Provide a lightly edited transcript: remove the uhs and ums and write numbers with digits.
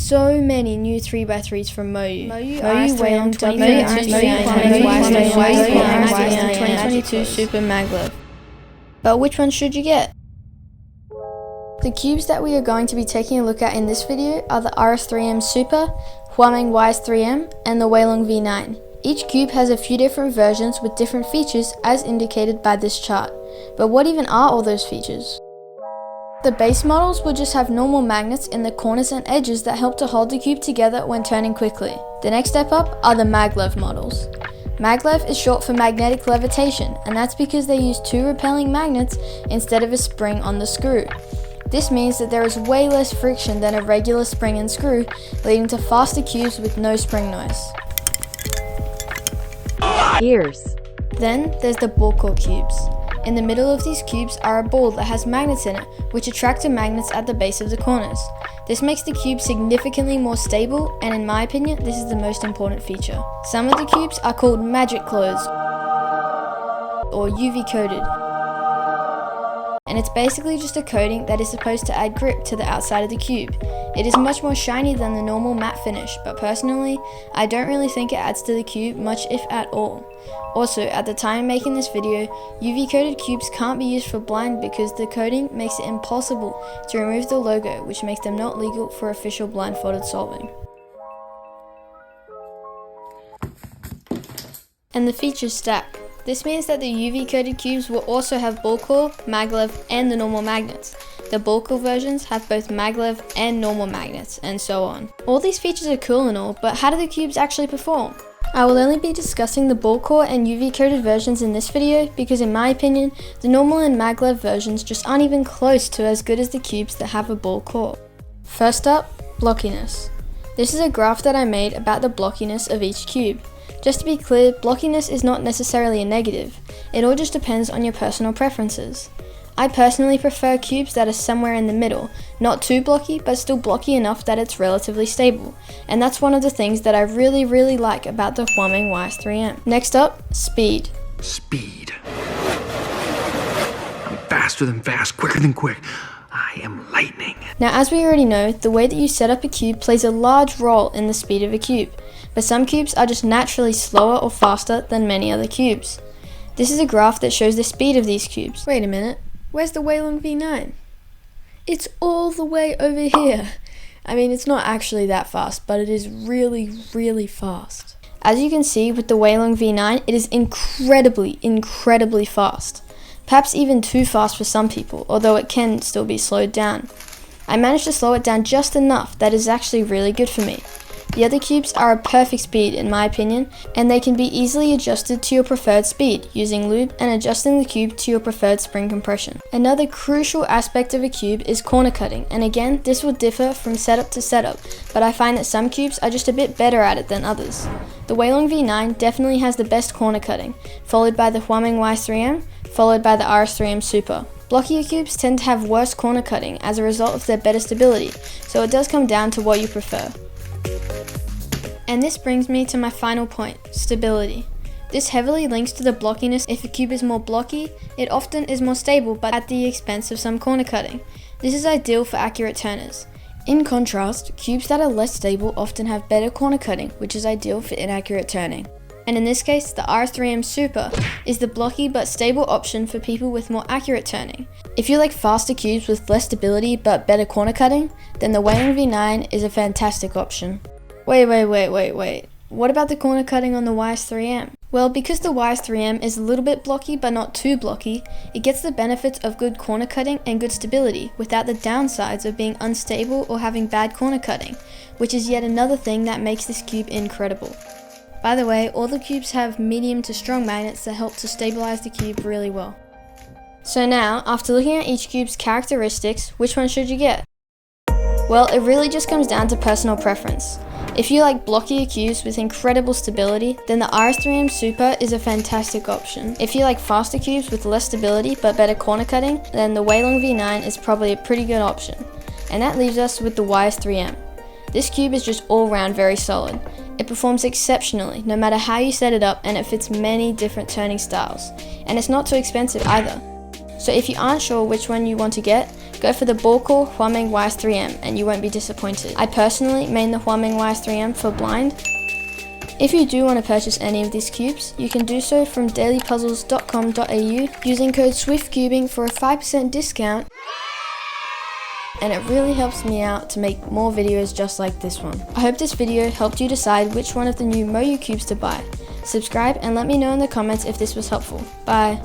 so many new 3x3s from MoYu. MoYu Weilong V9, V9, 2022 Super Maglev. But which one should you get? The cubes that we are going to be taking a look at in this video are the RS3M Super, HuaMeng YS3M, and the Weilong V9. Each cube has a few different versions with different features as indicated by this chart. But what even are all those features? The base models will just have normal magnets in the corners and edges that help to hold the cube together when turning quickly. The next step up are the maglev models. Maglev is short for magnetic levitation, and that's because they use two repelling magnets instead of a spring on the screw. This means that there is way less friction than a regular spring and screw, leading to faster cubes with no spring noise. Gears. Then there's the ball core cubes. In the middle of these cubes are a ball that has magnets in it, which attract the magnets at the base of the corners. This makes the cube significantly more stable, and in my opinion, this is the most important feature. Some of the cubes are called magic clothes or UV coated. And it's basically just a coating that is supposed to add grip to the outside of the cube. It is much more shiny than the normal matte finish, but personally, I don't really think it adds to the cube much if at all. Also, at the time of making this video, UV coated cubes can't be used for blind because the coating makes it impossible to remove the logo, which makes them not legal for official blindfolded solving. And the features stack. This means that the UV coated cubes will also have ball core, maglev, and the normal magnets. The ball core versions have both maglev and normal magnets, and so on. All these features are cool and all, but how do the cubes actually perform? I will only be discussing the ball core and UV coated versions in this video because in my opinion, the normal and maglev versions just aren't even close to as good as the cubes that have a ball core. First up, blockiness. This is a graph that I made about the blockiness of each cube. Just to be clear, blockiness is not necessarily a negative, it all just depends on your personal preferences. I personally prefer cubes that are somewhere in the middle, not too blocky but still blocky enough that it's relatively stable, and that's one of the things that I really like about the HuaMeng YS3M. Next up, speed. Speed. I'm faster than fast, quicker than quick. I am lightning. Now as we already know, the way that you set up a cube plays a large role in the speed of a cube, but some cubes are just naturally slower or faster than many other cubes. This is a graph that shows the speed of these cubes. Wait a minute, where's the Weilong V9? It's all the way over here. I mean, it's not actually that fast, but it is really fast. As you can see with the Weilong V9, it is incredibly fast. Perhaps even too fast for some people, although it can still be slowed down. I managed to slow it down just enough that is actually really good for me. The other cubes are a perfect speed in my opinion, and they can be easily adjusted to your preferred speed using lube and adjusting the cube to your preferred spring compression. Another crucial aspect of a cube is corner cutting, and again this will differ from setup to setup, but I find that some cubes are just a bit better at it than others. The Weilong V9 definitely has the best corner cutting, followed by the HuaMeng YS3M, followed by the RS3M Super. Blockier cubes tend to have worse corner cutting as a result of their better stability, so it does come down to what you prefer. And this brings me to my final point, stability. This heavily links to the blockiness. If a cube is more blocky, it often is more stable but at the expense of some corner cutting. This is ideal for accurate turners. In contrast, cubes that are less stable often have better corner cutting, which is ideal for inaccurate turning. And in this case, the RS3M Super is the blocky but stable option for people with more accurate turning. If you like faster cubes with less stability but better corner cutting, then the Weilong V9 is a fantastic option. Wait. What about the corner cutting on the YS3M? Well, because the YS3M is a little bit blocky but not too blocky, it gets the benefits of good corner cutting and good stability without the downsides of being unstable or having bad corner cutting, which is yet another thing that makes this cube incredible. By the way, all the cubes have medium to strong magnets that help to stabilize the cube really well. So now, after looking at each cube's characteristics, which one should you get? Well, it really just comes down to personal preference. If you like blockier cubes with incredible stability, then the RS3M Super is a fantastic option. If you like faster cubes with less stability but better corner cutting, then the Weilong V9 is probably a pretty good option. And that leaves us with the YS3M. This cube is just all round very solid. It performs exceptionally no matter how you set it up, and it fits many different turning styles. And it's not too expensive either. So if you aren't sure which one you want to get, Go for the ball core HuaMeng YS3M and you won't be disappointed. I personally main the HuaMeng YS3M for blind. If you do want to purchase any of these cubes, you can do so from dailypuzzles.com.au using code SWIFTCUBING for a 5% discount, and it really helps me out to make more videos just like this one. I hope this video helped you decide which one of the new MoYu cubes to buy. Subscribe and let me know in the comments if this was helpful. Bye!